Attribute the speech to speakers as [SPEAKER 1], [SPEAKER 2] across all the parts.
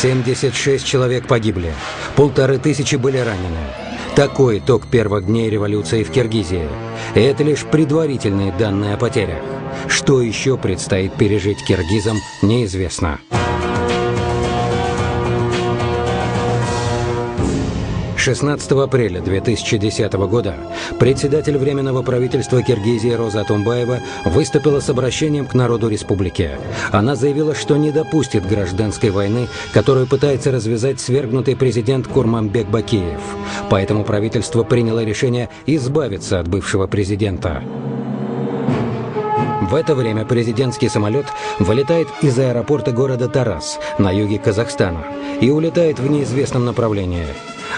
[SPEAKER 1] 76 человек погибли, 1500 были ранены. Такой итог первых дней революции в Киргизии. И это лишь предварительные данные о потерях. Что еще предстоит пережить киргизам, неизвестно. 16 апреля 2010 года председатель Временного правительства Киргизии Роза Атунбаева выступила с обращением к народу республики. Она заявила, что не допустит гражданской войны, которую пытается развязать свергнутый президент Курманбек Бакиев. Поэтому правительство приняло решение избавиться от бывшего президента. В это время президентский самолет вылетает из аэропорта города Тарас на юге Казахстана и улетает в неизвестном направлении.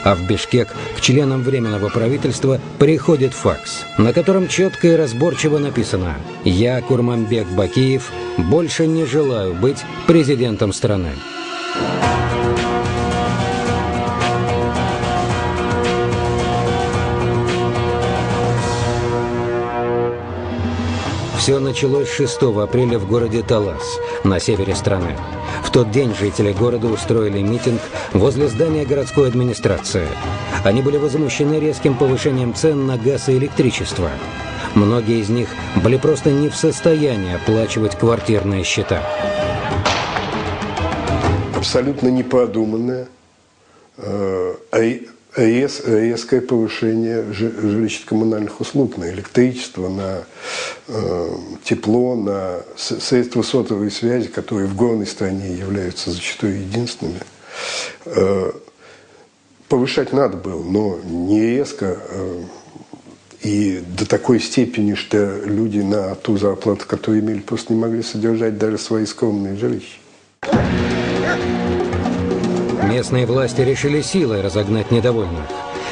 [SPEAKER 1] А в Бишкек к членам Временного правительства приходит факс, на котором четко и разборчиво написано: «Я, Курманбек Бакиев, больше не желаю быть президентом страны». Все началось 6 апреля в городе Талас, на севере страны. В тот день жители города устроили митинг возле здания городской администрации. Они были возмущены резким повышением цен на газ и электричество. Многие из них были просто не в состоянии оплачивать квартирные счета.
[SPEAKER 2] Абсолютно непродуманное, резкое повышение жилищно-коммунальных услуг на электричество, на тепло, на средства сотовой связи, которые в горной стране являются зачастую единственными. Повышать надо было, но не резко и до такой степени, что люди на ту зарплату, которую имели, просто не могли содержать даже свои скромные жилища.
[SPEAKER 1] Местные власти решили силой разогнать недовольных.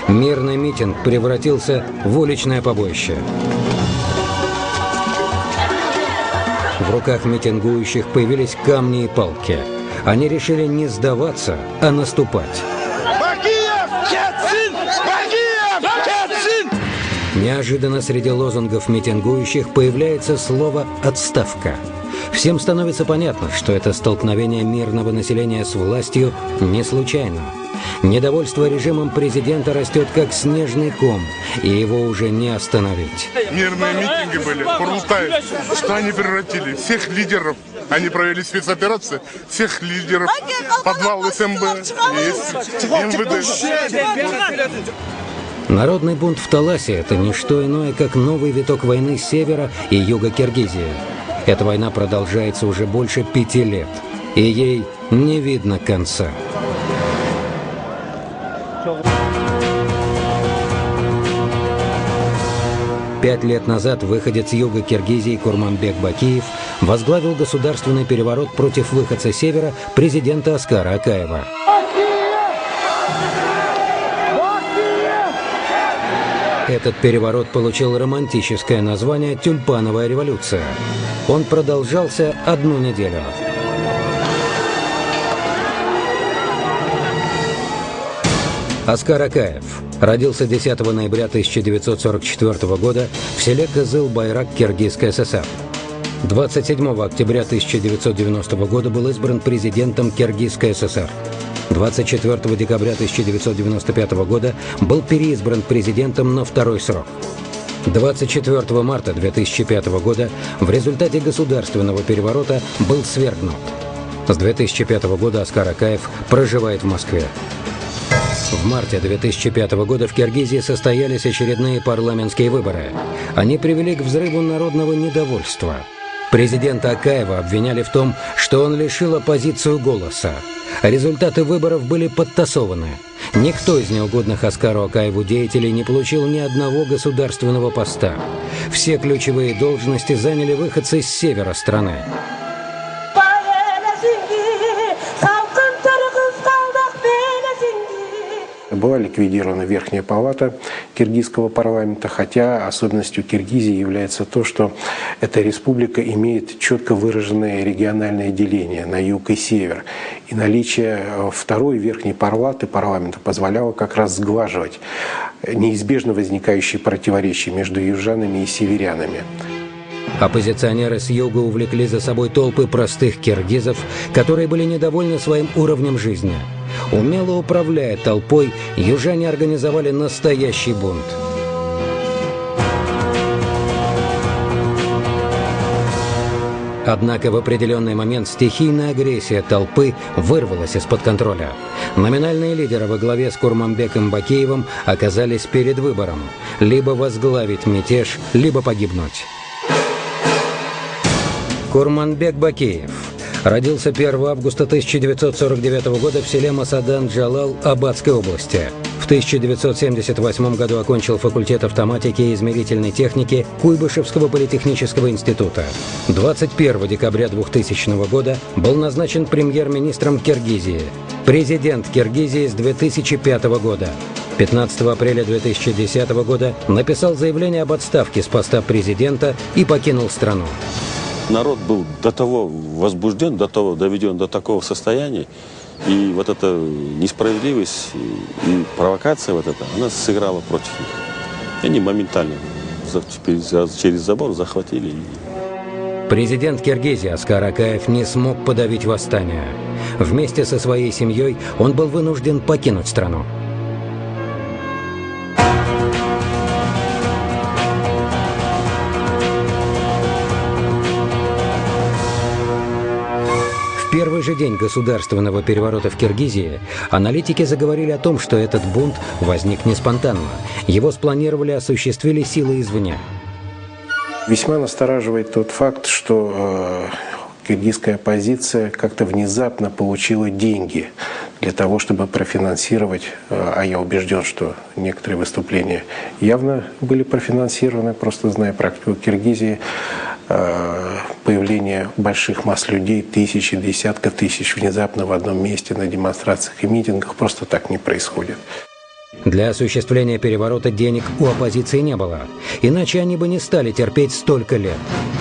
[SPEAKER 1] Мирный митинг превратился в уличное побоище. В руках митингующих появились камни и палки. Они решили не сдаваться, а наступать. Неожиданно среди лозунгов митингующих появляется слово «отставка». Всем становится понятно, что это столкновение мирного населения с властью не случайно. Недовольство режимом президента растет как снежный ком, и его уже не остановить.
[SPEAKER 3] Мирные митинги были, Курултай, что они превратили всех лидеров, они провели спецоперацию, всех лидеров, подвал СМБ, МВД.
[SPEAKER 1] Народный бунт в Таласе – это не что иное, как новый виток войны севера и юга Киргизии. Эта война продолжается уже больше 5 лет, и ей не видно конца. Пять лет назад выходец юга Киргизии Курманбек Бакиев возглавил государственный переворот против выходца севера президента Аскара Акаева. Этот переворот получил романтическое название «Тюльпановая революция». Он продолжался 1 неделю. Аскар Акаев родился 10 ноября 1944 года в селе Кызыл-Байрак, Киргизской ССР. 27 октября 1990 года был избран президентом Киргизской ССР. 24 декабря 1995 года был переизбран президентом на 2-й срок. 24 марта 2005 года в результате государственного переворота был свергнут. С 2005 года Аскар Акаев проживает в Москве. В марте 2005 года в Киргизии состоялись очередные парламентские выборы. Они привели к взрыву народного недовольства. Президента Акаева обвиняли в том, что он лишил оппозицию голоса. Результаты выборов были подтасованы. Никто из неугодных Аскару Акаеву деятелей не получил ни одного государственного поста. Все ключевые должности заняли выходцы с севера страны.
[SPEAKER 4] Была ликвидирована Верхняя палата киргизского парламента, хотя особенностью Киргизии является то, что эта республика имеет четко выраженное региональное деление на юг и север. И наличие второй Верхней палаты парламента позволяло как раз сглаживать неизбежно возникающие противоречия между южанами и северянами.
[SPEAKER 1] Оппозиционеры с юга увлекли за собой толпы простых киргизов, которые были недовольны своим уровнем жизни. Умело управляя толпой, южане организовали настоящий бунт. Однако в определенный момент стихийная агрессия толпы вырвалась из-под контроля. Номинальные лидеры во главе с Курманбеком Бакиевым оказались перед выбором – либо возглавить мятеж, либо погибнуть. Курманбек Бакиев родился 1 августа 1949 года в селе Масадан-Джалал Абадской области. В 1978 году окончил факультет автоматики и измерительной техники Куйбышевского политехнического института. 21 декабря 2000 года был назначен премьер-министром Киргизии, президент Киргизии с 2005 года. 15 апреля 2010 года написал заявление об отставке с поста президента и покинул страну.
[SPEAKER 5] Народ был до того возбужден, до того доведен до такого состояния, и вот эта несправедливость и провокация вот эта, она сыграла против них. И они моментально через забор захватили.
[SPEAKER 1] Президент Киргизии Аскар Акаев не смог подавить восстание. Вместе со своей семьей он был вынужден покинуть страну. В первый же день государственного переворота в Киргизии аналитики заговорили о том, что этот бунт возник не спонтанно. Его спланировали и осуществили силы извне.
[SPEAKER 4] Весьма настораживает тот факт, что киргизская оппозиция как-то внезапно получила деньги для того, чтобы профинансировать, а я убежден, что некоторые выступления явно были профинансированы, просто зная практику Киргизии, появление больших масс людей, тысячи, десятков тысяч внезапно в одном месте на демонстрациях и митингах просто так не происходит.
[SPEAKER 1] Для осуществления переворота денег у оппозиции не было. Иначе они бы не стали терпеть столько лет.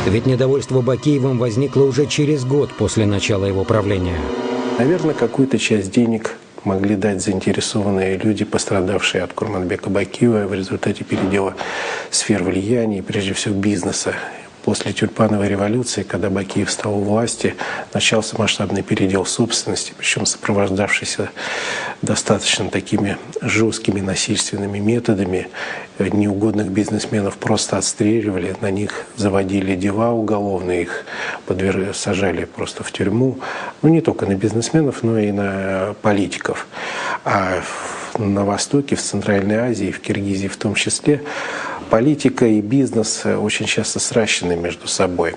[SPEAKER 1] Ведь недовольство Бакиевым возникло уже через год после начала его правления.
[SPEAKER 4] Наверное, какую-то часть денег могли дать заинтересованные люди, пострадавшие от Курманбека Бакиева в результате передела сфер влияния и прежде всего бизнеса. После тюльпановой революции, когда Бакиев стал у власти, начался масштабный передел собственности, причем сопровождавшийся достаточно такими жесткими насильственными методами. Неугодных бизнесменов просто отстреливали, на них заводили дела уголовные, их сажали просто в тюрьму. Ну, не только на бизнесменов, но и на политиков. А на Востоке, в Центральной Азии, в Киргизии в том числе, политика и бизнес очень часто сращены между собой.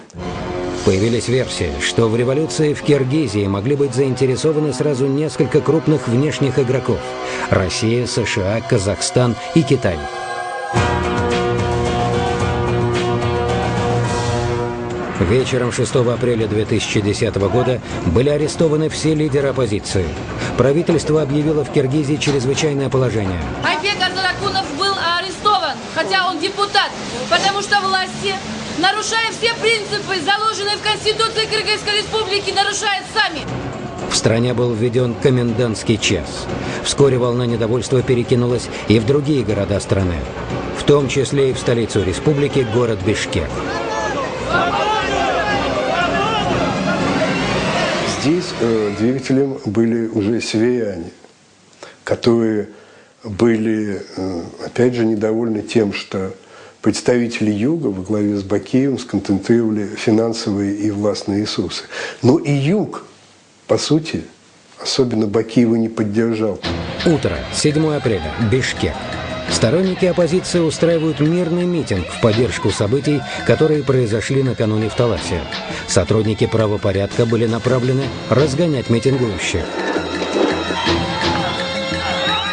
[SPEAKER 1] Появились версии, что в революции в Киргизии могли быть заинтересованы сразу несколько крупных внешних игроков – Россия, США, Казахстан и Китай. Вечером 6 апреля 2010 года были арестованы все лидеры оппозиции. Правительство объявило в Киргизии чрезвычайное положение.
[SPEAKER 6] Айбек Азаракунов был арестован, хотя он депутат, потому что власти, нарушая все принципы, заложенные в Конституции Кыргызской Республики, нарушают сами.
[SPEAKER 1] В стране был введен комендантский час. Вскоре волна недовольства перекинулась и в другие города страны, в том числе и в столицу республики, город Бишкек.
[SPEAKER 2] Здесь двигателем были уже северяне, которые были, опять же, недовольны тем, что представители Юга во главе с Бакиевым сконцентрировали финансовые и властные ресурсы. Но и Юг, по сути, особенно Бакиева не поддержал.
[SPEAKER 1] Утро, 7 апреля, Бишкек. Сторонники оппозиции устраивают мирный митинг в поддержку событий, которые произошли накануне в Таласе. Сотрудники правопорядка были направлены разгонять митингующих.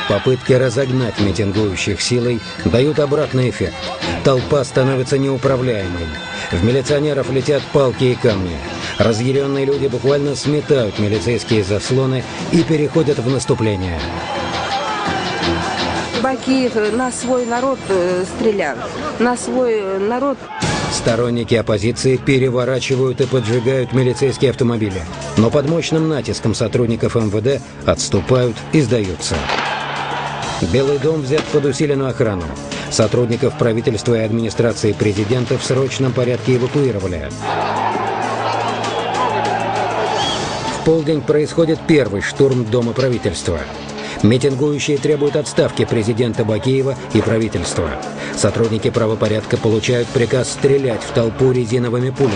[SPEAKER 1] Попытки разогнать митингующих силой дают обратный эффект. Толпа становится неуправляемой. В милиционеров летят палки и камни. Разъяренные люди буквально сметают милицейские заслоны и переходят в наступление.
[SPEAKER 7] Бакиев на свой народ стрелял, на свой народ.
[SPEAKER 1] Сторонники оппозиции переворачивают и поджигают милицейские автомобили, но под мощным натиском сотрудников МВД отступают и сдаются. Белый дом взят под усиленную охрану. Сотрудников правительства и администрации президента в срочном порядке эвакуировали. В полдень происходит первый штурм Дома правительства. Митингующие требуют отставки президента Бакиева и правительства. Сотрудники правопорядка получают приказ стрелять в толпу резиновыми пулями.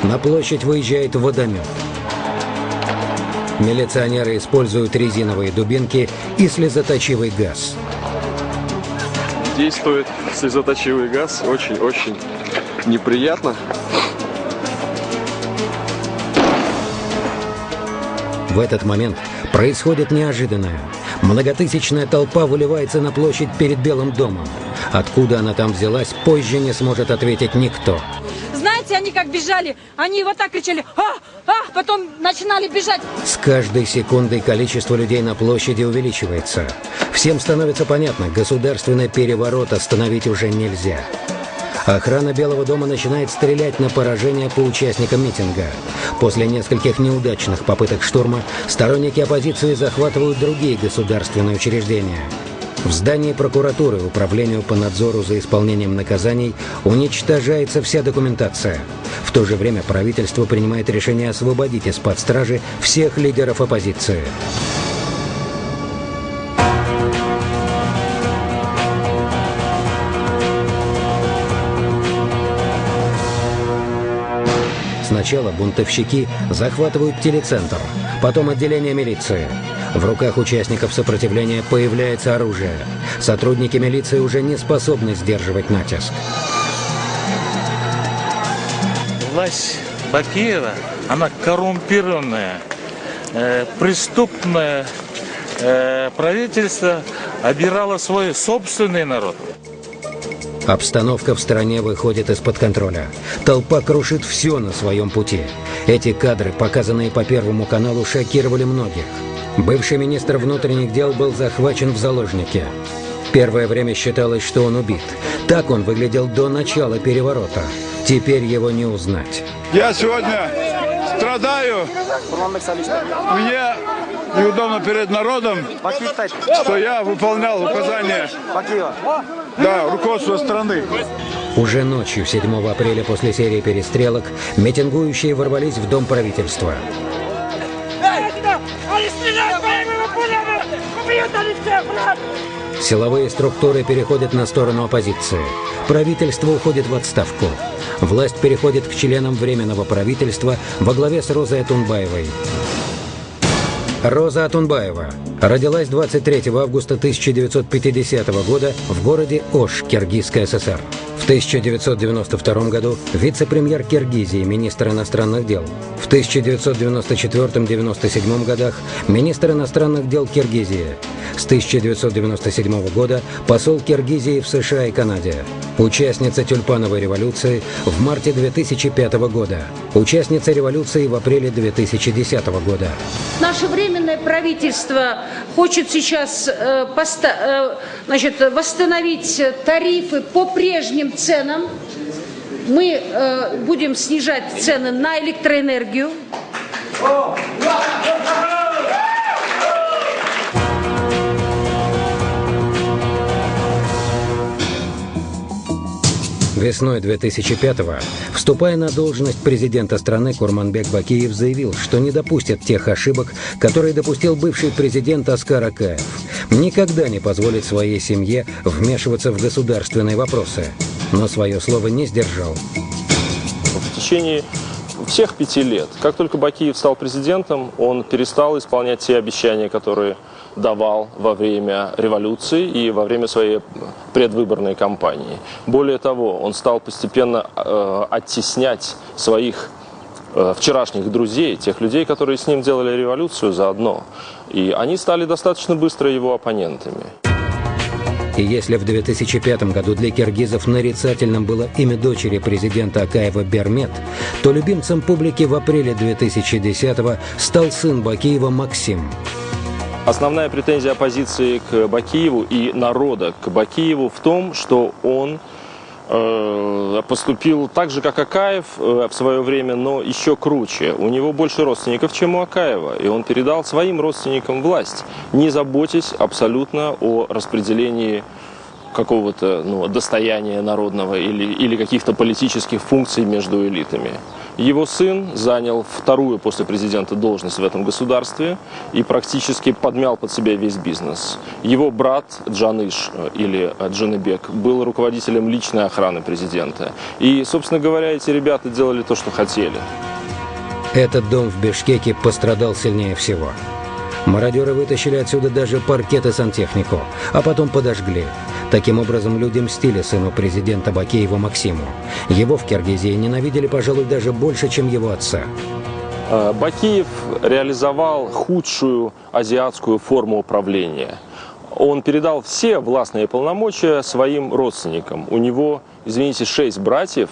[SPEAKER 1] На площадь выезжает водомет. Милиционеры используют резиновые дубинки и слезоточивый газ.
[SPEAKER 8] Действует слезоточивый газ, очень-очень неприятно.
[SPEAKER 1] В этот момент происходит неожиданное. Многотысячная толпа выливается на площадь перед Белым домом. Откуда она там взялась, позже не сможет ответить никто.
[SPEAKER 9] Знаете, они как бежали, они вот так кричали, потом начинали бежать.
[SPEAKER 1] С каждой секундой количество людей на площади увеличивается. Всем становится понятно, государственный переворот остановить уже нельзя. Охрана Белого дома начинает стрелять на поражение по участникам митинга. После нескольких неудачных попыток штурма сторонники оппозиции захватывают другие государственные учреждения. В здании прокуратуры Управлению по надзору за исполнением наказаний уничтожается вся документация. В то же время правительство принимает решение освободить из-под стражи всех лидеров оппозиции. Сначала бунтовщики захватывают телецентр, потом отделение милиции. В руках участников сопротивления появляется оружие. Сотрудники милиции уже не способны сдерживать натиск.
[SPEAKER 10] Власть Бакиева, она коррумпированная, преступное правительство обирало свой собственный народ.
[SPEAKER 1] Обстановка в стране выходит из-под контроля. Толпа крушит все на своем пути. Эти кадры, показанные по Первому каналу, шокировали многих. Бывший министр внутренних дел был захвачен в заложники. Первое время считалось, что он убит. Так он выглядел до начала переворота. Теперь его не узнать.
[SPEAKER 11] Я сегодня страдаю. Мне неудобно перед народом, что я выполнял указания руководства страны.
[SPEAKER 1] Уже ночью 7 апреля после серии перестрелок митингующие ворвались в Дом правительства. Силовые структуры переходят на сторону оппозиции. Правительство уходит в отставку. Власть переходит к членам Временного правительства во главе с Розой Атунбаевой. Роза Атунбаева родилась 23 августа 1950 года в городе Ош, Киргизская ССР. В 1992 году вице-премьер Киргизии, министр иностранных дел. В 1994-1997 годах министр иностранных дел Киргизии. С 1997 года посол Киргизии в США и Канаде. Участница тюльпановой революции в марте 2005 года. Участница революции в апреле 2010 года.
[SPEAKER 9] Наше временное правительство хочет сейчас восстановить тарифы по прежним ценам. Мы будем снижать цены на электроэнергию.
[SPEAKER 1] Весной 2005-го, вступая на должность президента страны, Курманбек Бакиев заявил, что не допустит тех ошибок, которые допустил бывший президент Аскар Акаев. Никогда не позволит своей семье вмешиваться в государственные вопросы. Но свое слово не сдержал.
[SPEAKER 8] В течение всех 5 лет, как только Бакиев стал президентом, он перестал исполнять те обещания, которые давал во время революции и во время своей предвыборной кампании. Более того, он стал постепенно оттеснять своих вчерашних друзей, тех людей, которые с ним делали революцию заодно. И они стали достаточно быстро его оппонентами.
[SPEAKER 1] И если в 2005 году для киргизов нарицательным было имя дочери президента Акаева Бермет, то любимцем публики в апреле 2010-го стал сын Бакиева Максим.
[SPEAKER 8] Основная претензия оппозиции к Бакиеву и народа к Бакиеву в том, что он поступил так же, как Акаев в свое время, но еще круче. У него больше родственников, чем у Акаева, и он передал своим родственникам власть, не заботясь абсолютно о распределении какого-то достояния народного или каких-то политических функций между элитами. Его сын занял вторую после президента должность в этом государстве и практически подмял под себя весь бизнес. Его брат Джаныш или Джаныбек был руководителем личной охраны президента. И, собственно говоря, эти ребята делали то, что хотели.
[SPEAKER 1] Этот дом в Бишкеке пострадал сильнее всего. Мародеры вытащили отсюда даже паркет и сантехнику, а потом подожгли. Таким образом, люди мстили сыну президента Бакееву Максиму. Его в Киргизии ненавидели, пожалуй, даже больше, чем его отца.
[SPEAKER 8] Бакеев реализовал худшую азиатскую форму управления. Он передал все властные полномочия своим родственникам. У него, извините, 6 братьев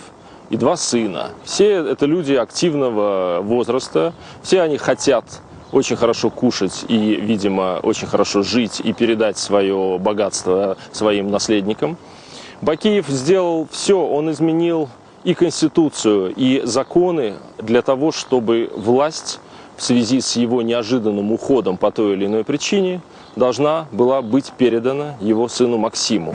[SPEAKER 8] и 2 сына. Все это люди активного возраста, все они хотят очень хорошо кушать и, видимо, очень хорошо жить и передать свое богатство своим наследникам. Бакеев сделал все, он изменил и конституцию, и законы для того, чтобы власть в связи с его неожиданным уходом по той или иной причине должна была быть передана его сыну Максиму.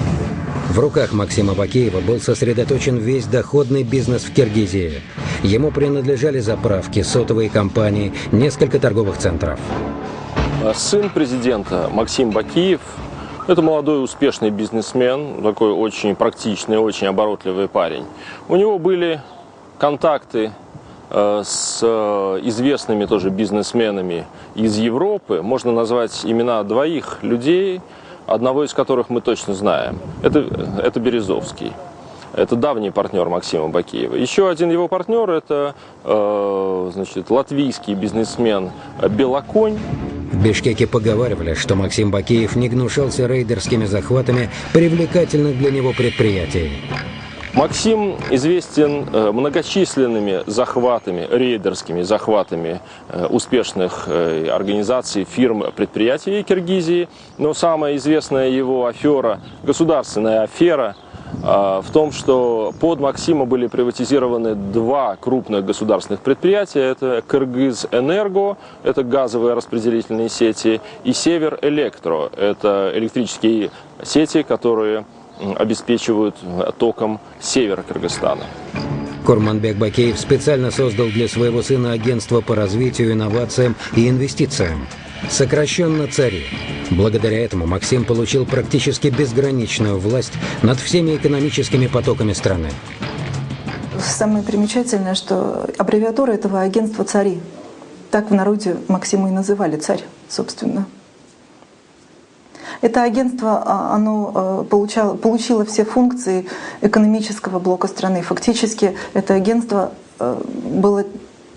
[SPEAKER 1] В руках Максима Бакеева был сосредоточен весь доходный бизнес в Киргизии. Ему принадлежали заправки, сотовые компании, несколько торговых центров.
[SPEAKER 8] Сын президента Максим Бакеев – это молодой успешный бизнесмен, такой очень практичный, очень оборотливый парень. У него были контакты с известными тоже бизнесменами из Европы. Можно назвать имена 2 людей, одного из которых мы точно знаем. Это Березовский. Это давний партнер Максима Бакеева. Еще один его партнер – это латвийский бизнесмен Белоконь.
[SPEAKER 1] В Бишкеке поговаривали, что Максим Бакеев не гнушался рейдерскими захватами привлекательных для него предприятий.
[SPEAKER 8] Максим известен многочисленными захватами, рейдерскими захватами успешных организаций, фирм, предприятий Киргизии. Но самая известная его афера, государственная афера, в том, что под Максима были приватизированы 2 крупных государственных предприятия. Это Кыргыз-Энерго, это газовые распределительные сети, и Север-Электро, это электрические сети, которые обеспечивают током север Кыргызстана.
[SPEAKER 1] Курманбек Бакеев специально создал для своего сына агентство по развитию, инновациям и инвестициям. Сокращенно ЦАРИ. Благодаря этому Максим получил практически безграничную власть над всеми экономическими потоками страны.
[SPEAKER 12] Самое примечательное, что аббревиатура этого агентства ЦАРИ. Так в народе Максима и называли, царь, собственно. Это агентство, оно получило все функции экономического блока страны. Фактически это агентство было,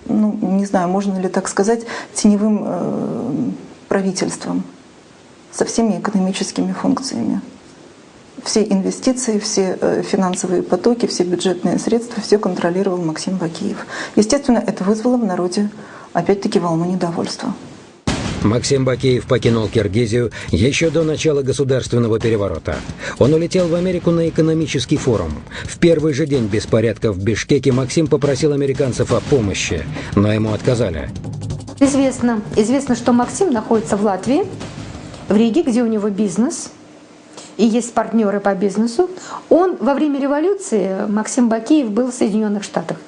[SPEAKER 12] не знаю, можно ли так сказать, теневым правительством со всеми экономическими функциями. Все инвестиции, все финансовые потоки, все бюджетные средства, все контролировал Максим Бакеев. Естественно, это вызвало в народе, опять-таки, волну недовольства.
[SPEAKER 1] Максим Бакеев покинул Киргизию еще до начала государственного переворота. Он улетел в Америку на экономический форум. В первый же день беспорядков в Бишкеке Максим попросил американцев о помощи, но ему отказали.
[SPEAKER 13] Известно, что Максим находится в Латвии, в Риге, где у него бизнес, и есть партнеры по бизнесу. Он во время революции, Максим Бакеев, был в Соединенных Штатах.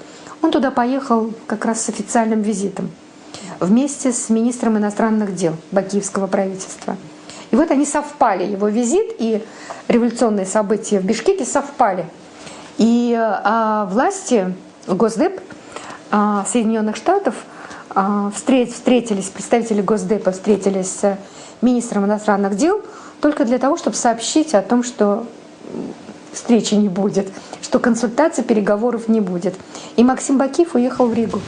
[SPEAKER 13] Он туда поехал как раз с официальным визитом вместе с министром иностранных дел бакиевского правительства. И вот они совпали, его визит и революционные события в Бишкеке совпали. И власти, Госдеп Соединенных Штатов встретились, представители Госдепа встретились с министром иностранных дел только для того, чтобы сообщить о том, что встречи не будет, что консультаций, переговоров не будет. И Максим Бакеев уехал в Ригу.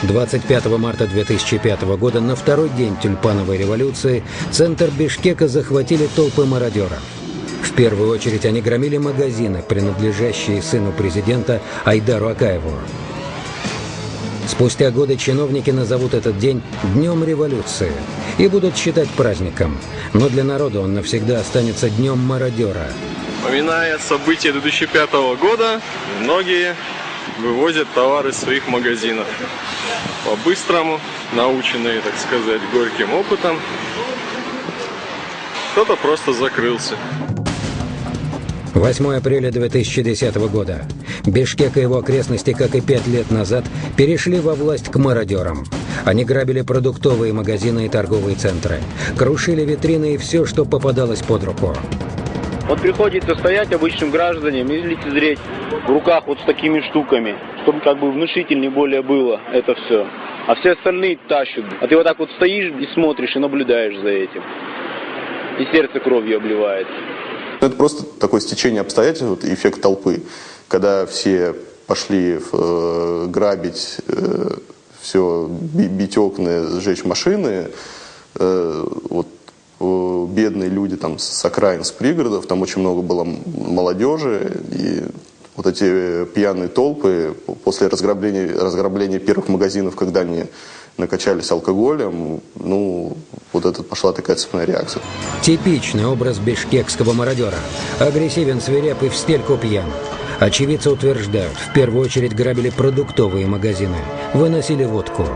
[SPEAKER 1] 25 марта 2005 года, на второй день тюльпановой революции, центр Бишкека захватили толпы мародеров. В первую очередь они громили магазины, принадлежащие сыну президента Айдару Акаеву. Спустя годы чиновники назовут этот день Днем революции и будут считать праздником. Но для народа он навсегда останется Днем мародера.
[SPEAKER 8] Вспоминая события 2005 года, многие вывозят товары из своих магазинов. По-быстрому, наученные, так сказать, горьким опытом, кто-то просто закрылся.
[SPEAKER 1] 8 апреля 2010 года. Бишкек и его окрестности, как и 5 лет назад, перешли во власть к мародерам. Они грабили продуктовые магазины и торговые центры, крушили витрины и все, что попадалось под руку.
[SPEAKER 14] Вот приходится стоять обычным гражданам и лицезреть в руках вот с такими штуками, чтобы как бы внушительнее более было это все. А все остальные тащат. А ты вот так вот стоишь и смотришь, и наблюдаешь за этим. И сердце кровью обливается.
[SPEAKER 15] Это просто такое стечение обстоятельств, вот, эффект толпы. Когда все пошли грабить, все, бить окна, сжечь машины, вот, бедные люди там с окраин, с пригородов, там очень много было молодежи, и вот эти пьяные толпы после разграбления первых магазинов, когда они накачались алкоголем, ну, вот это пошла такая цепная реакция.
[SPEAKER 1] Типичный образ бишкекского мародера. Агрессивен, свиреп и в стельку пьян. Очевидцы утверждают, в первую очередь грабили продуктовые магазины, выносили водку.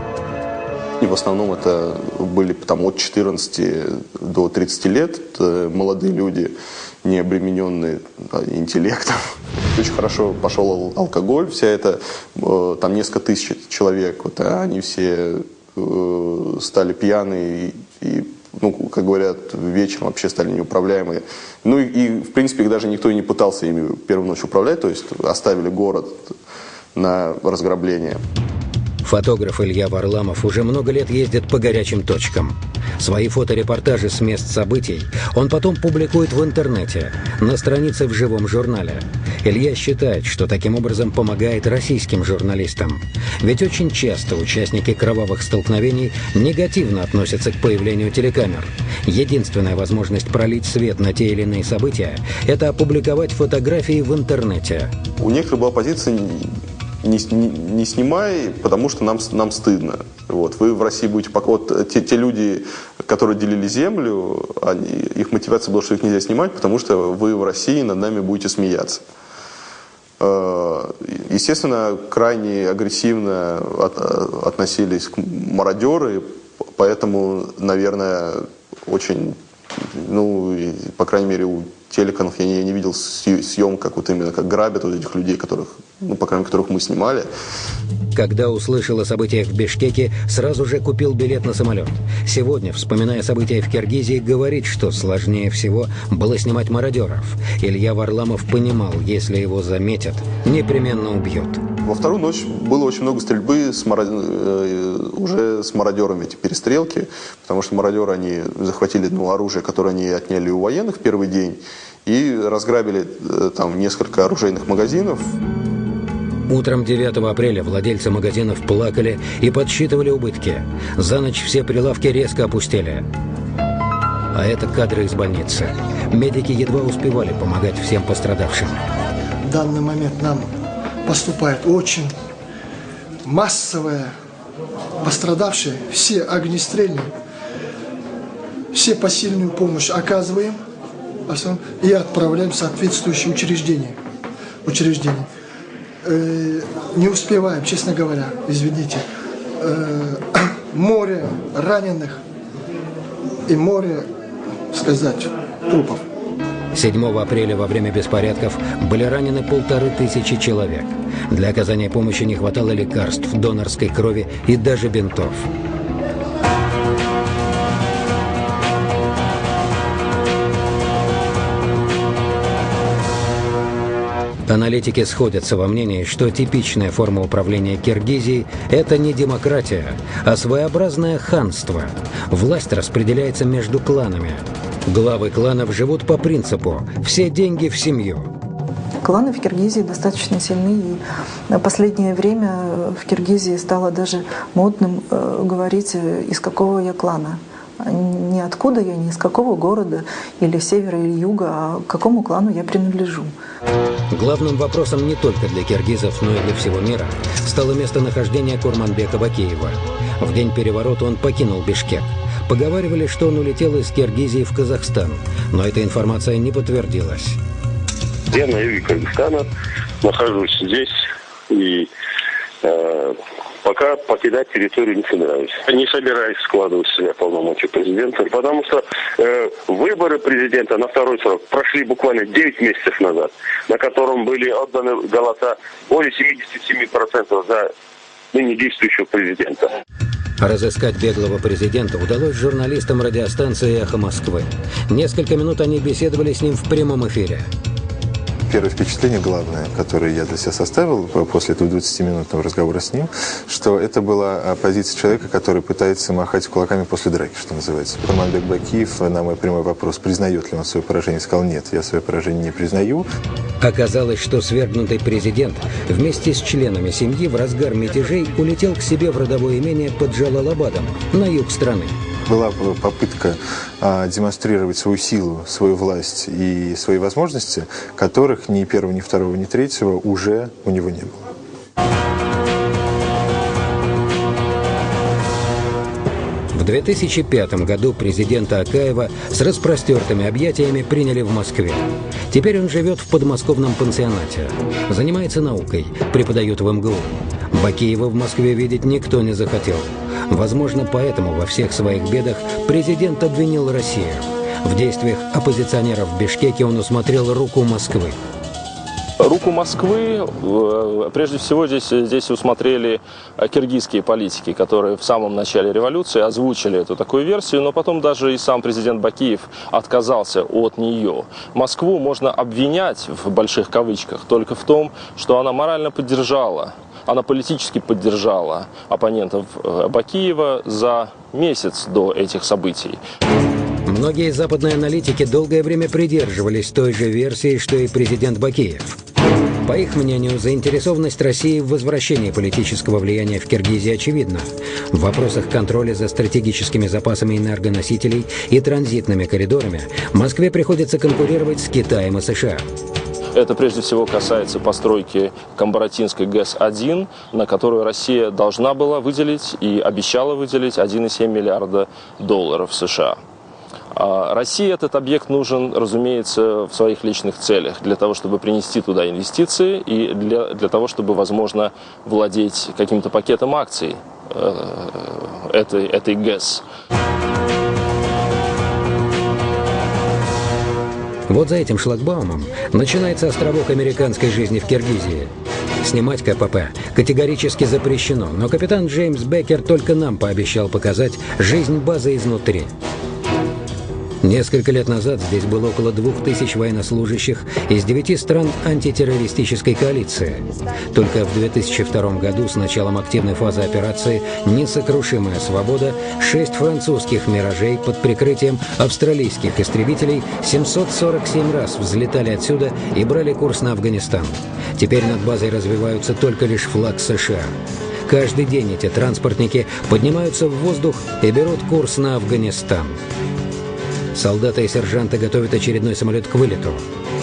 [SPEAKER 15] И в основном это были там, от 14 до 30 лет, молодые люди, не обремененные интеллектом. Очень хорошо пошел алкоголь, вся эта, там несколько тысяч человек, вот, они все стали пьяные и, ну, как говорят, вечером вообще стали неуправляемые. Ну и в принципе, их даже никто и не пытался ими первую ночь управлять, то есть оставили город на разграбление.
[SPEAKER 1] Фотограф Илья Варламов уже много лет ездит по горячим точкам. Свои фоторепортажи с мест событий он потом публикует в интернете, на странице в живом журнале. Илья считает, что таким образом помогает российским журналистам. Ведь очень часто участники кровавых столкновений негативно относятся к появлению телекамер. Единственная возможность пролить свет на те или иные события – это опубликовать фотографии в интернете.
[SPEAKER 15] У некоторых была позиция не снимай, потому что нам стыдно. Вот. Вы в России будете... Вот те люди, которые делили землю, их мотивация была, что их нельзя снимать, потому что вы в России над нами будете смеяться. Естественно, крайне агрессивно относились к мародеры, поэтому, наверное, очень... Ну, по крайней мере, у телеканов я не видел съемок, как вот именно как грабят вот этих людей, которых, ну, по крайней мере, которых мы снимали.
[SPEAKER 1] Когда услышал о событиях в Бишкеке, сразу же купил билет на самолет. Сегодня, вспоминая события в Киргизии, говорит, что сложнее всего было снимать мародеров. Илья Варламов понимал, если его заметят, непременно убьют.
[SPEAKER 15] Во вторую ночь было очень много стрельбы уже с мародерами, эти перестрелки, потому что мародеры, они захватили оружие, которое они отняли у военных в первый день, и разграбили там несколько оружейных магазинов.
[SPEAKER 1] Утром 9 апреля владельцы магазинов плакали и подсчитывали убытки. За ночь все прилавки резко опустели. А это кадры из больницы. Медики едва успевали помогать всем пострадавшим.
[SPEAKER 16] В данный момент нам поступает очень массовое пострадавшие, все огнестрельные, все посильную помощь оказываем и отправляем в соответствующие учреждения. Не успеваем, честно говоря, извините, море раненых и море, сказать, трупов.
[SPEAKER 1] 7 апреля во время беспорядков были ранены 1500 человек. Для оказания помощи не хватало лекарств, донорской крови и даже бинтов. Аналитики сходятся во мнении, что типичная форма управления Киргизией – это не демократия, а своеобразное ханство. Власть распределяется между кланами. Главы кланов живут по принципу «все деньги в семью».
[SPEAKER 12] Кланы в Киргизии достаточно сильны, и в последнее время в Киргизии стало даже модным говорить, из какого я клана. Не откуда я, не из какого города, или севера, или юга, а к какому клану я принадлежу.
[SPEAKER 1] Главным вопросом не только для киргизов, но и для всего мира стало местонахождение Курманбека Бакеева. В день переворота он покинул Бишкек. Поговаривали, что он улетел из Киргизии в Казахстан, но эта информация не подтвердилась.
[SPEAKER 17] Я на юге Кыргызстана, нахожусь здесь, И пока покидать территорию не собираюсь. Не собираюсь складывать в себя полномочия президента, потому что выборы президента на второй срок прошли буквально 9 месяцев назад, на котором были отданы голоса более 77% за ныне действующего президента.
[SPEAKER 1] Разыскать беглого президента удалось журналистам радиостанции «Эхо Москвы». Несколько минут они беседовали с ним в прямом эфире.
[SPEAKER 18] Первое впечатление, главное, которое я для себя составил после этого 20-минутного разговора с ним, что это была позиция человека, который пытается махать кулаками после драки, что называется. Курманбек Бакиев на мой прямой вопрос, признает ли он свое поражение, сказал: нет, я свое поражение не признаю.
[SPEAKER 1] Оказалось, что свергнутый президент вместе с членами семьи в разгар мятежей улетел к себе в родовое имение под Джалалабадом, на юг страны.
[SPEAKER 18] Была попытка демонстрировать свою силу, свою власть и свои возможности, которых ни первого, ни второго, ни третьего уже у него не было.
[SPEAKER 1] В 2005 году президента Акаева с распростертыми объятиями приняли в Москве. Теперь он живет в подмосковном пансионате. Занимается наукой, преподает в МГУ. Бакиева в Москве видеть никто не захотел. Возможно, поэтому во всех своих бедах президент обвинил Россию. В действиях оппозиционеров в Бишкеке он усмотрел руку Москвы.
[SPEAKER 8] Руку Москвы, прежде всего, здесь усмотрели киргизские политики, которые в самом начале революции озвучили эту такую версию, но потом даже и сам президент Бакиев отказался от нее. Москву можно обвинять, в больших кавычках, только в том, что она морально поддержала, она политически поддержала оппонентов Бакиева за месяц до этих событий.
[SPEAKER 1] Многие западные аналитики долгое время придерживались той же версии, что и президент Бакиев. По их мнению, заинтересованность России в возвращении политического влияния в Киргизии очевидна. В вопросах контроля за стратегическими запасами энергоносителей и транзитными коридорами Москве приходится конкурировать с Китаем и США.
[SPEAKER 8] Это прежде всего касается постройки Камбаратинской ГЭС-1, на которую Россия должна была выделить и обещала выделить 1,7 миллиарда долларов США. России этот объект нужен, разумеется, в своих личных целях, для того, чтобы принести туда инвестиции и для того, чтобы, возможно, владеть каким-то пакетом акций этой ГЭС.
[SPEAKER 1] Вот за этим шлагбаумом начинается островок американской жизни в Киргизии. Снимать КПП категорически запрещено, но капитан Джеймс Беккер только нам пообещал показать жизнь базы изнутри. Несколько лет назад здесь было около 2000 военнослужащих из 9 стран антитеррористической коалиции. Только в 2002 году с началом активной фазы операции «Несокрушимая свобода» 6 французских «Миражей» под прикрытием австралийских истребителей 747 раз взлетали отсюда и брали курс на Афганистан. Теперь над базой развиваются только лишь флаг США. Каждый день эти транспортники поднимаются в воздух и берут курс на Афганистан. Солдаты и сержанты готовят очередной самолет к вылету.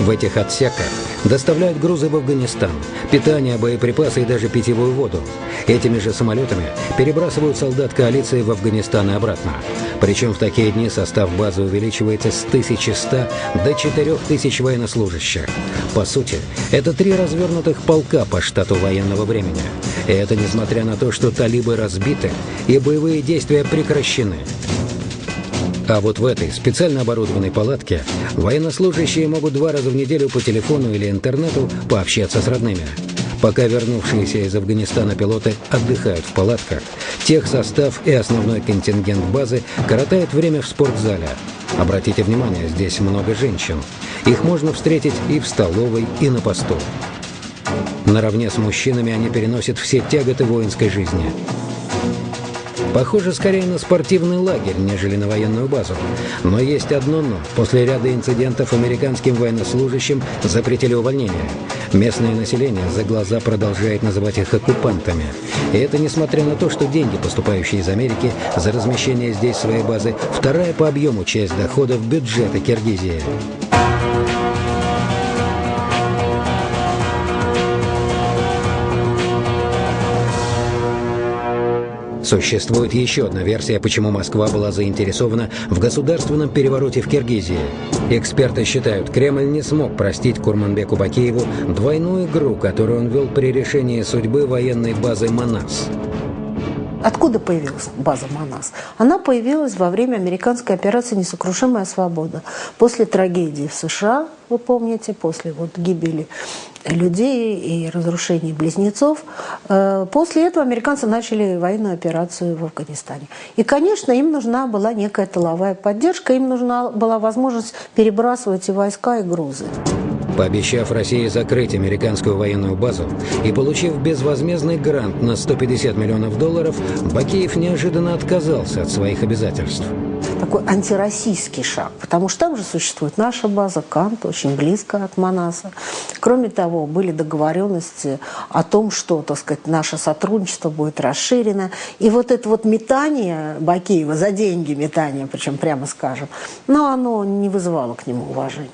[SPEAKER 1] В этих отсеках доставляют грузы в Афганистан, питание, боеприпасы и даже питьевую воду. Этими же самолетами перебрасывают солдат коалиции в Афганистан и обратно. Причем в такие дни состав базы увеличивается с 1100 до 4000 военнослужащих. По сути, это 3 развернутых полка по штату военного времени. И это несмотря на то, что талибы разбиты и боевые действия прекращены. А вот в этой специально оборудованной палатке военнослужащие могут 2 раза в неделю по телефону или интернету пообщаться с родными. Пока вернувшиеся из Афганистана пилоты отдыхают в палатках, техсостав и основной контингент базы коротает время в спортзале. Обратите внимание, здесь много женщин. Их можно встретить и в столовой, и на посту. Наравне с мужчинами они переносят все тяготы воинской жизни. Похоже скорее на спортивный лагерь, нежели на военную базу. Но есть одно «но». После ряда инцидентов американским военнослужащим запретили увольнение. Местное население за глаза продолжает называть их оккупантами. И это несмотря на то, что деньги, поступающие из Америки за размещение здесь своей базы, вторая по объему часть доходов бюджета Киргизии. Существует еще одна версия, почему Москва была заинтересована в государственном перевороте в Киргизии. Эксперты считают, Кремль не смог простить Курманбеку Бакиеву двойную игру, которую он вел при решении судьбы военной базы Манас.
[SPEAKER 19] Откуда появилась база Манас? Она появилась во время американской операции «Несокрушимая свобода». После трагедии в США, вы помните, после гибели людей и разрушений близнецов. После этого американцы начали военную операцию в Афганистане. И, конечно, им нужна была некая тыловая поддержка, им нужна была возможность перебрасывать и войска, и грузы.
[SPEAKER 1] Пообещав России закрыть американскую военную базу и получив безвозмездный грант на $150 миллионов, Бакиев неожиданно отказался от своих обязательств.
[SPEAKER 19] Такой антироссийский шаг, потому что там же существует наша база, Кант, очень близко от Манаса. Кроме того, были договоренности о том, что, так сказать, наше сотрудничество будет расширено. И вот это вот метание Бакиева, за деньги метание, причем прямо скажем, но оно не вызывало к нему уважения.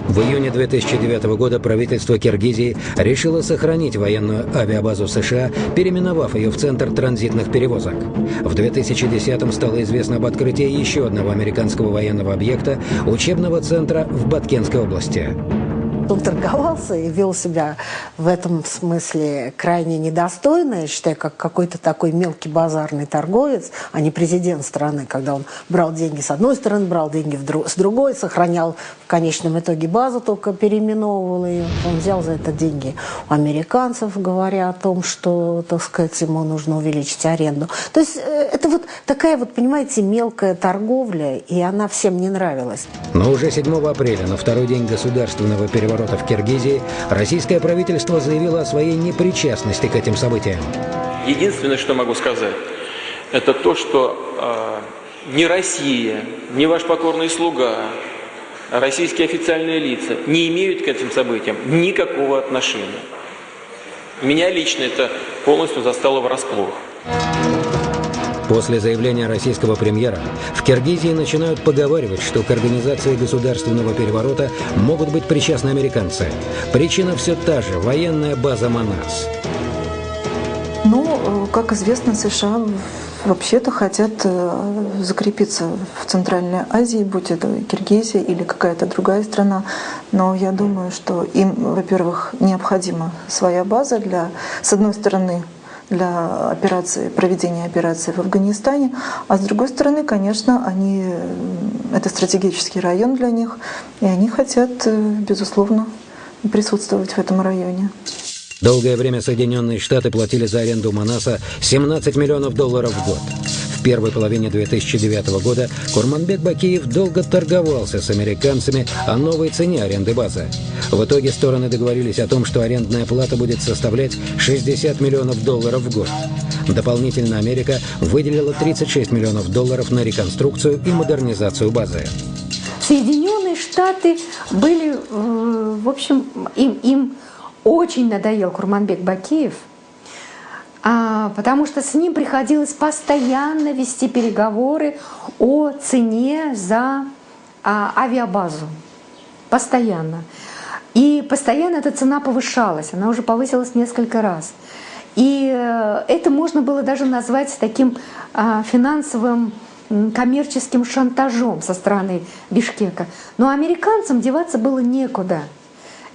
[SPEAKER 1] В июне 2009 года правительство Киргизии решило сохранить военную авиабазу США, переименовав ее в Центр транзитных перевозок. В 2010-м стало известно об открытии еще одного американского военного объекта – учебного центра в Баткенской области.
[SPEAKER 19] Он торговался и вел себя в этом смысле крайне недостойно, я считаю, как какой-то такой мелкий базарный торговец, а не президент страны, когда он брал деньги с одной стороны, брал деньги с другой, сохранял в конечном итоге базу, только переименовывал ее. Он взял за это деньги у американцев, говоря о том, что, так сказать, ему нужно увеличить аренду. То есть это вот такая вот, понимаете, мелкая торговля, и она всем не нравилась.
[SPEAKER 1] Но уже 7 апреля, на второй день государственного переворота в Киргизии, российское правительство заявило о своей непричастности к этим событиям.
[SPEAKER 20] Единственное, что могу сказать, это то, что ни Россия, ни ваш покорный слуга, российские официальные лица не имеют к этим событиям никакого отношения. Меня лично это полностью застало врасплох.
[SPEAKER 1] После заявления российского премьера в Киргизии начинают поговаривать, что к организации государственного переворота могут быть причастны американцы. Причина все та же – военная база Манас.
[SPEAKER 12] Ну, как известно, США вообще-то хотят закрепиться в Центральной Азии, будь это Киргизия или какая-то другая страна. Но я думаю, что им, во-первых, необходима своя база с одной стороны, для проведения операции в Афганистане, а с другой стороны, конечно, это стратегический район для них, и они хотят, безусловно, присутствовать в этом районе.
[SPEAKER 1] Долгое время Соединенные Штаты платили за аренду Манаса $17 миллионов в год. В первой половине 2009 года Курманбек Бакиев долго торговался с американцами о новой цене аренды базы. В итоге стороны договорились о том, что арендная плата будет составлять $60 миллионов в год. Дополнительно Америка выделила $36 миллионов на реконструкцию и модернизацию базы.
[SPEAKER 13] Соединенные Штаты были, в общем, им очень надоел Курманбек Бакиев, потому что с ним приходилось постоянно вести переговоры о цене за авиабазу. Постоянно. И постоянно эта цена повышалась, она уже повысилась несколько раз. И это можно было даже назвать таким финансовым коммерческим шантажом со стороны Бишкека. Но американцам деваться было некуда.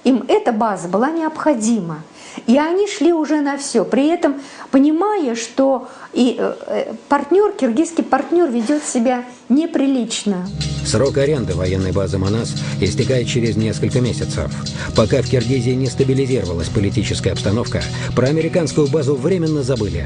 [SPEAKER 13] Им эта база была необходима. И они шли уже на все, при этом понимая, что киргизский партнер ведет себя неприлично.
[SPEAKER 1] Срок аренды военной базы Манас истекает через несколько месяцев. Пока в Киргизии не стабилизировалась политическая обстановка, про американскую базу временно забыли.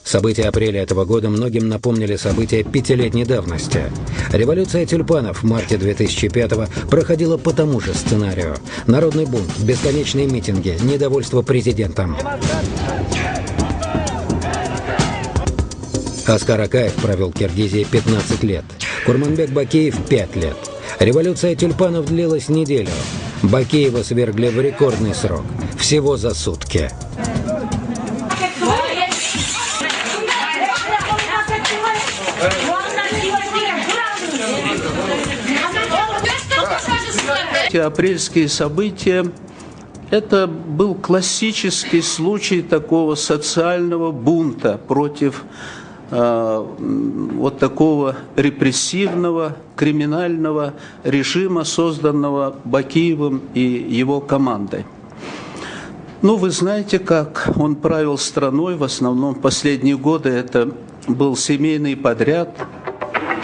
[SPEAKER 1] События апреля этого года многим напомнили события 5-летней давности. Революция тюльпанов в марте 2005-го проходила по тому же сценарию. Народный бунт, бесконечные митинги, недовольство президентом. Аскар Акаев провел в Киргизии 15 лет. Курманбек Бакиев – 5 лет. Революция тюльпанов длилась неделю. Бакиева свергли в рекордный срок – всего за сутки.
[SPEAKER 21] Эти апрельские события – это был классический случай такого социального бунта против вот такого репрессивного, криминального режима, созданного Бакиевым и его командой. Ну, вы знаете, как он правил страной, в основном в последние годы это был семейный подряд.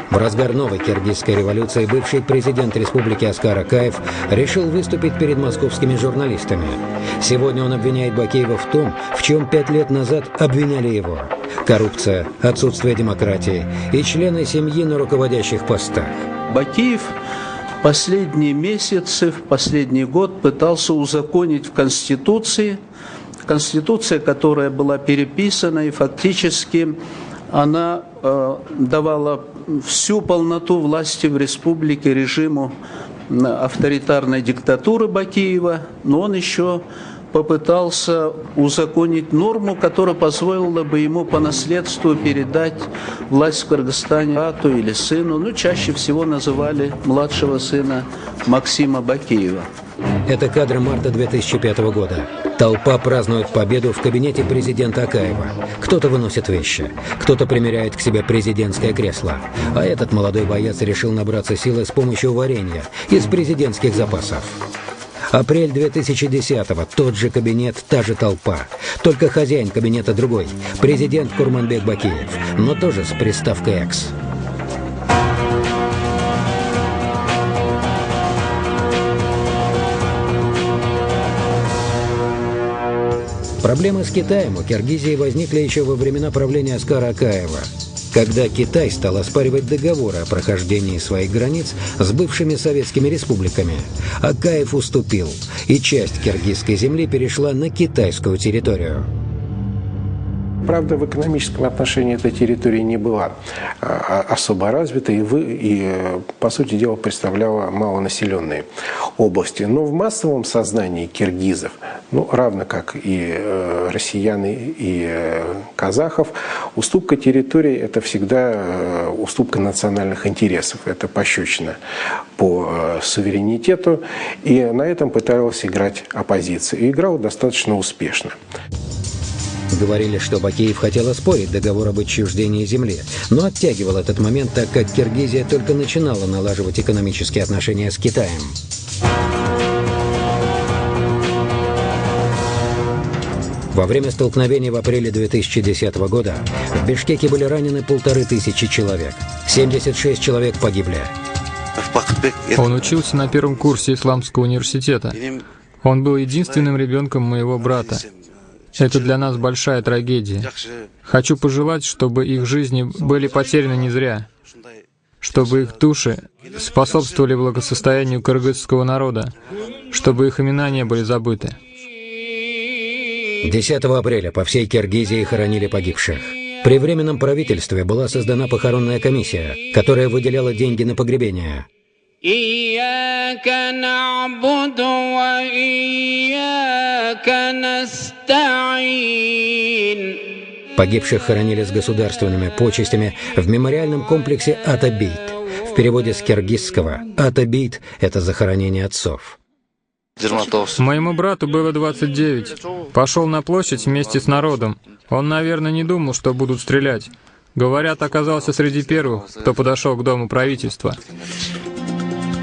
[SPEAKER 1] В разгар новой киргизской революции бывший президент республики Аскар Акаев решил выступить перед московскими журналистами. Сегодня он обвиняет Бакиева в том, в чем 5 лет назад обвиняли его. Коррупция, отсутствие демократии и члены семьи на руководящих постах.
[SPEAKER 21] Бакиев последние месяцы, в последний год пытался узаконить в Конституции. Конституция, которая была переписана, и фактически она давала всю полноту власти в республике режиму авторитарной диктатуры Бакиева, но он еще попытался узаконить норму, которая позволила бы ему по наследству передать власть в Кыргызстане брату или сыну, ну, чаще всего называли младшего сына Максима Бакиева.
[SPEAKER 1] Это кадры марта 2005 года. Толпа празднует победу в кабинете президента Акаева. Кто-то выносит вещи, кто-то примеряет к себе президентское кресло. А этот молодой боец решил набраться силы с помощью варенья из президентских запасов. Апрель 2010-го, тот же кабинет, та же толпа. Только хозяин кабинета другой, президент Курманбек Бакиев, но тоже с приставкой «Экс». Проблемы с Китаем у Киргизии возникли еще во времена правления Аскара Акаева, когда Китай стал оспаривать договоры о прохождении своих границ с бывшими советскими республиками. Акаев уступил, и часть киргизской земли перешла на китайскую территорию.
[SPEAKER 4] Правда, в экономическом отношении эта территория не была особо развита и, по сути дела, представляла малонаселенные области. Но в массовом сознании киргизов, ну, равно как и россиян и казахов, уступка территории – это всегда уступка национальных интересов. Это пощечина по суверенитету, и на этом пыталась играть оппозиция. И играла достаточно успешно.
[SPEAKER 1] Говорили, что Бакиев хотел оспорить договор об отчуждении земли, но оттягивал этот момент, так как Киргизия только начинала налаживать экономические отношения с Китаем. Во время столкновений в апреле 2010 года в Бишкеке были ранены 1500 человек. 76 человек погибли.
[SPEAKER 22] Он учился на первом курсе Исламского университета. Он был единственным ребенком моего брата. Это для нас большая трагедия. Хочу пожелать, чтобы их жизни были потеряны не зря, чтобы их души способствовали благосостоянию кыргызского народа, чтобы их имена не были забыты.
[SPEAKER 1] 10 апреля по всей Киргизии хоронили погибших. При Временном правительстве была создана похоронная комиссия, которая выделяла деньги на погребение. Погибших хоронили с государственными почестями в мемориальном комплексе Ата-Бейт. В переводе с киргизского «Ата-Бейт» — это захоронение отцов.
[SPEAKER 22] Моему брату было 29. Пошел на площадь вместе с народом. Он, наверное, не думал, что будут стрелять. Говорят, оказался среди первых, кто подошел к дому правительства.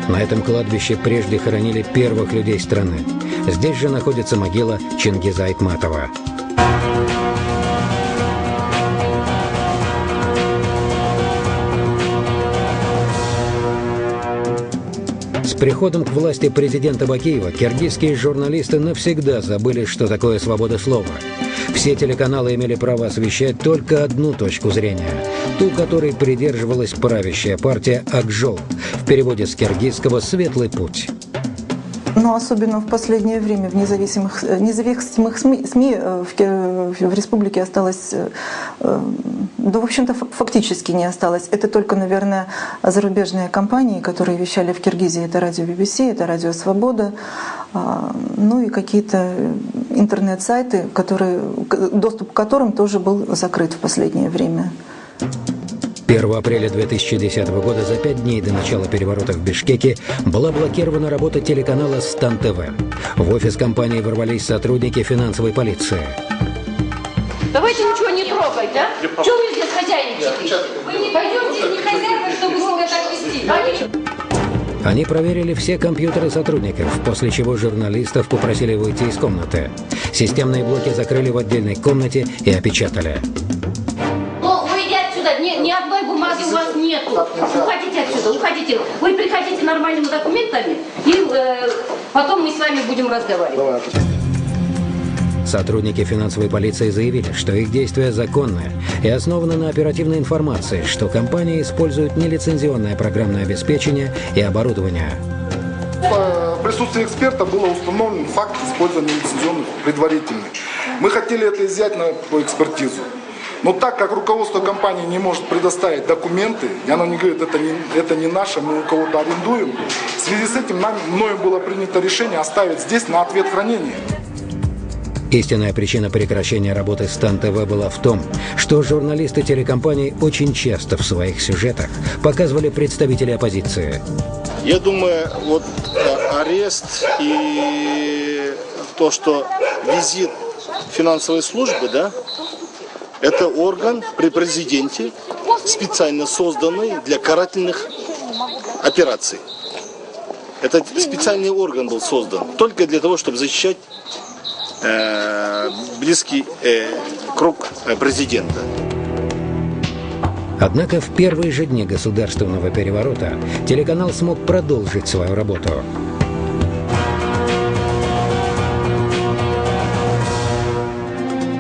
[SPEAKER 1] На этом кладбище прежде хоронили первых людей страны. Здесь же находится могила Чингиза Айтматова. С приходом к власти президента Бакиева киргизские журналисты навсегда забыли, что такое свобода слова. Все телеканалы имели право освещать только одну точку зрения, ту, которой придерживалась правящая партия «Акжол», в переводе с киргизского «Светлый путь».
[SPEAKER 12] Но особенно в последнее время в независимых СМИ в республике осталось, да, в общем-то, фактически не осталось. Это только, наверное, зарубежные компании, которые вещали в Киргизии. Это радио BBC, это радио «Свобода», ну и какие-то интернет-сайты, доступ к которым тоже был закрыт в последнее время.
[SPEAKER 1] 1 апреля 2010 года, за 5 дней до начала переворота в Бишкеке, была блокирована работа телеканала «Стан ТВ». В офис компании ворвались сотрудники финансовой полиции.
[SPEAKER 6] Давайте ничего не трогать, да? Чего вы здесь хозяйничаете? Вы не пойдете, не хозяева, чтобы себя так вести.
[SPEAKER 1] Они проверили все компьютеры сотрудников, после чего журналистов попросили выйти из комнаты. Системные блоки закрыли в отдельной комнате и опечатали.
[SPEAKER 6] Ну, выйди отсюда, ни одной бумаги у вас нету. Уходите отсюда, уходите. Вы приходите нормальными документами, и потом мы с вами будем разговаривать.
[SPEAKER 1] Сотрудники финансовой полиции заявили, что их действия законны и основаны на оперативной информации, что компании используют нелицензионное программное обеспечение и оборудование.
[SPEAKER 3] В присутствии эксперта был установлен факт использования нелицензионных предварительных. Мы хотели это изъять на экспертизу. Но так как руководство компании не может предоставить документы, и оно не говорит, это не наше, мы у кого-то арендуем, в связи с этим мною было принято решение оставить здесь на ответ хранения.
[SPEAKER 1] Истинная причина прекращения работы «Стан ТВ» была в том, что журналисты телекомпании очень часто в своих сюжетах показывали представителей оппозиции.
[SPEAKER 5] Я думаю, вот арест и то, что визит финансовой службы, да, это орган при президенте, специально созданный для карательных операций. Этот специальный орган был создан только для того, чтобы защищать близкий круг президента.
[SPEAKER 1] Однако в первые же дни государственного переворота телеканал смог продолжить свою работу.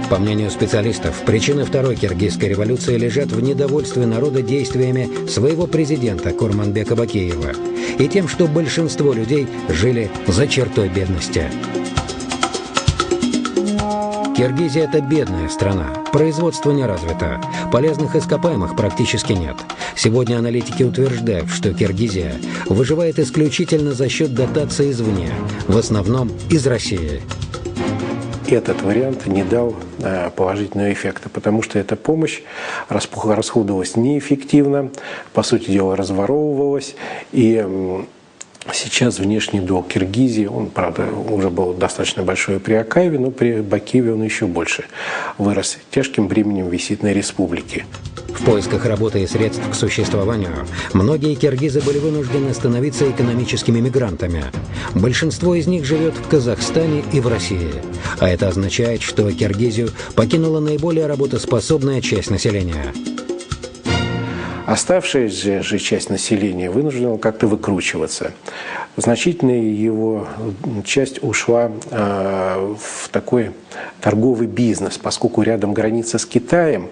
[SPEAKER 1] По мнению специалистов, причины второй киргизской революции лежат в недовольстве народа действиями своего президента Курманбека Бакиева и тем, что большинство людей жили за чертой бедности. Киргизия – это бедная страна, производство не развито, полезных ископаемых практически нет. Сегодня аналитики утверждают, что Киргизия выживает исключительно за счет дотаций извне, в основном из России.
[SPEAKER 4] Этот вариант не дал положительного эффекта, потому что эта помощь расходовалась неэффективно, по сути дела разворовывалась, и сейчас внешний долг Киргизии, он, правда, уже был достаточно большой при Акаеве, но при Бакиеве он еще больше вырос. Тяжким бременем висит на республике.
[SPEAKER 1] В поисках работы и средств к существованию многие киргизы были вынуждены становиться экономическими мигрантами. Большинство из них живет в Казахстане и в России. А это означает, что Киргизию покинула наиболее работоспособная часть населения.
[SPEAKER 4] Оставшаяся же часть населения вынуждена как-то выкручиваться. Значительная его часть ушла в такой торговый бизнес. Поскольку рядом граница с Китаем,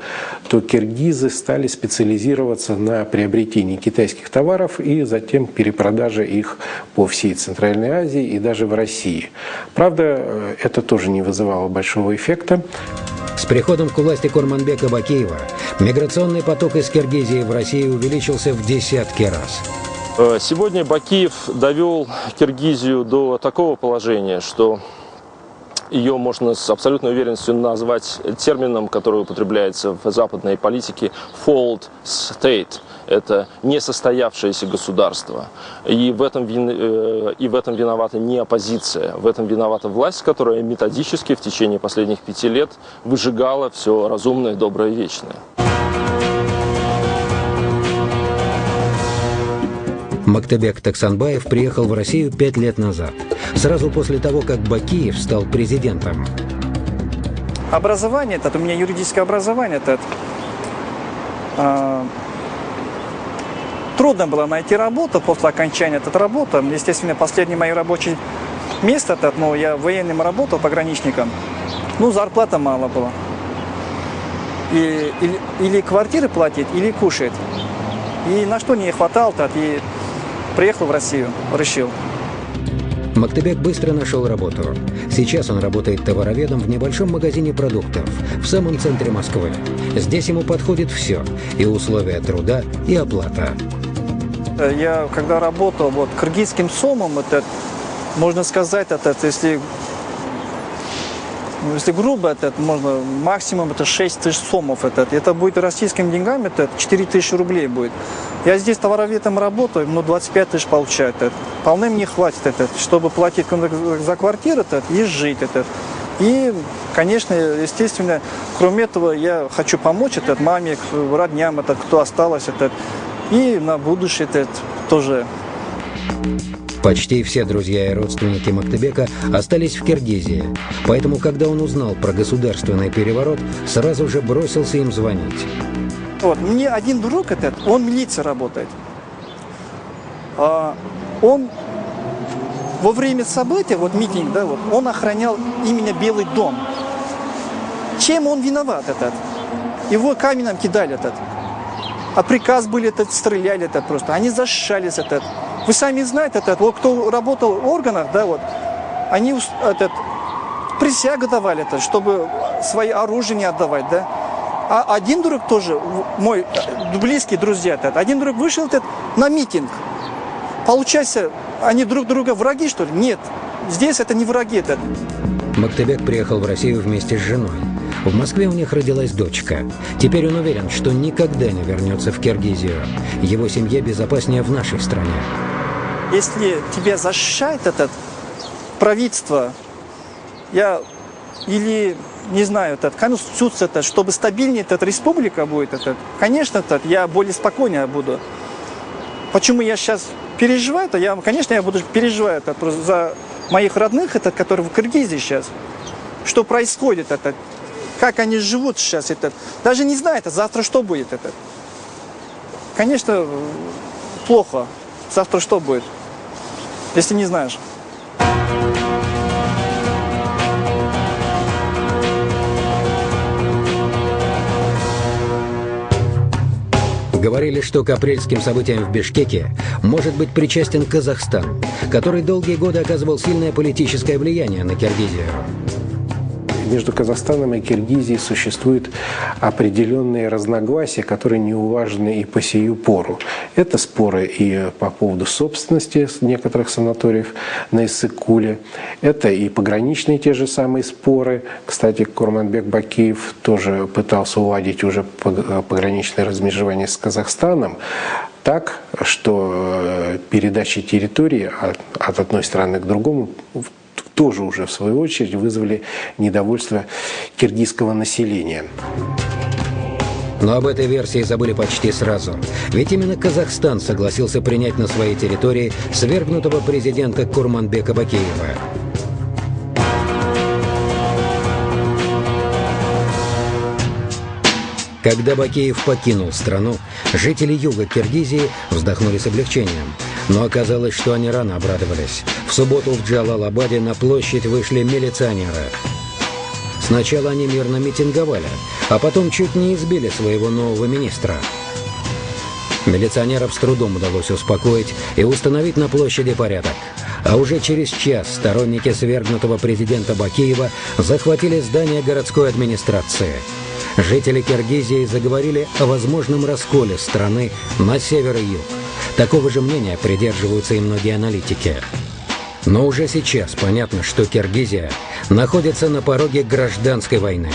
[SPEAKER 4] то киргизы стали специализироваться на приобретении китайских товаров и затем перепродаже их по всей Центральной Азии и даже в России. Правда, это тоже не вызывало большого эффекта.
[SPEAKER 1] С приходом к власти Курманбека Бакиева миграционный поток из Киргизии в Россию увеличился в десятки раз.
[SPEAKER 8] Сегодня Бакиев довел Киргизию до такого положения, что ее можно с абсолютной уверенностью назвать термином, который употребляется в западной политике «failed state». Это несостоявшееся государство. И в этом виновата не оппозиция. В этом виновата власть, которая методически в течение последних 5 лет выжигала все разумное, доброе, вечное.
[SPEAKER 1] Мактебек Таксанбаев приехал в Россию 5 лет назад, сразу после того, как Бакиев стал президентом.
[SPEAKER 23] Образование, у меня юридическое образование, трудно было найти работу после окончания этой работы. Естественно, последнее мое рабочее место, я военным работал, пограничником, зарплата мало была. Или квартиры платить, или кушать. И на что не хватало, и приехал в Россию, решил.
[SPEAKER 1] Мактебек быстро нашел работу. Сейчас он работает товароведом в небольшом магазине продуктов в самом центре Москвы. Здесь ему подходит все – и условия труда, и оплата.
[SPEAKER 23] Я когда работал кыргызским сомом, можно сказать, если если грубо, это можно максимум это 6 тысяч сомов. Это будет российскими деньгами, это 4 тысячи рублей будет. Я здесь товароведом работаю, но 25 тысяч получаю. Вполне мне хватит, чтобы платить за квартиру и жить. И, конечно, естественно, кроме этого, я хочу помочь маме, родням, кто осталось, и на будущее тоже.
[SPEAKER 1] Почти все друзья и родственники Мактыбека остались в Киргизии, поэтому, когда он узнал про государственный переворот, сразу же бросился им звонить.
[SPEAKER 23] Вот, мне один друг, он в милиции работает. Он во время события, митинг, он охранял именно Белый дом. Чем он виноват, Его камнем кидали, А приказ были, стреляли, просто. Они защищались, Вы сами знаете, кто работал в органах, они присягу давали, чтобы свои оружие не отдавать, А один друг тоже, мой близкий друзья, один друг вышел на митинг. Получается, они друг друга враги, что ли? Нет, здесь это не враги.
[SPEAKER 1] Мактыбек приехал в Россию вместе с женой. В Москве у них родилась дочка. Теперь он уверен, что никогда не вернется в Киргизию. Его семье безопаснее в нашей стране.
[SPEAKER 23] Если тебя защищает правительство, или, не знаю, конституция, чтобы стабильнее республика будет, конечно, я более спокойнее буду. Почему я сейчас переживаю, конечно, я буду переживать за моих родных, которые в Киргизии сейчас. Что происходит, как они живут сейчас, даже не знаю, завтра что будет. Конечно, плохо. Завтра что будет, если не знаешь.
[SPEAKER 1] Говорили, что к апрельским событиям в Бишкеке может быть причастен Казахстан, который долгие годы оказывал сильное политическое влияние на Киргизию.
[SPEAKER 4] Между Казахстаном и Киргизией существуют определенные разногласия, которые неуважены и по сию пору. Это споры и по поводу собственности некоторых санаториев на Иссык-Куле. Это и пограничные те же самые споры. Кстати, Курманбек Бакиев тоже пытался уладить уже пограничное размежевание с Казахстаном так, что передача территории от одной страны к другому тоже уже в свою очередь вызвали недовольство киргизского населения.
[SPEAKER 1] Но об этой версии забыли почти сразу. Ведь именно Казахстан согласился принять на своей территории свергнутого президента Курманбека Бакиева. Когда Бакиев покинул страну, жители юга Киргизии вздохнули с облегчением. Но оказалось, что они рано обрадовались. В субботу в Джалал-Абаде на площадь вышли милиционеры. Сначала они мирно митинговали, а потом чуть не избили своего нового министра. Милиционеров с трудом удалось успокоить и установить на площади порядок. А уже через час сторонники свергнутого президента Бакиева захватили здание городской администрации. Жители Киргизии заговорили о возможном расколе страны на север и юг. Такого же мнения придерживаются и многие аналитики. Но уже сейчас понятно, что Киргизия находится на пороге гражданской войны.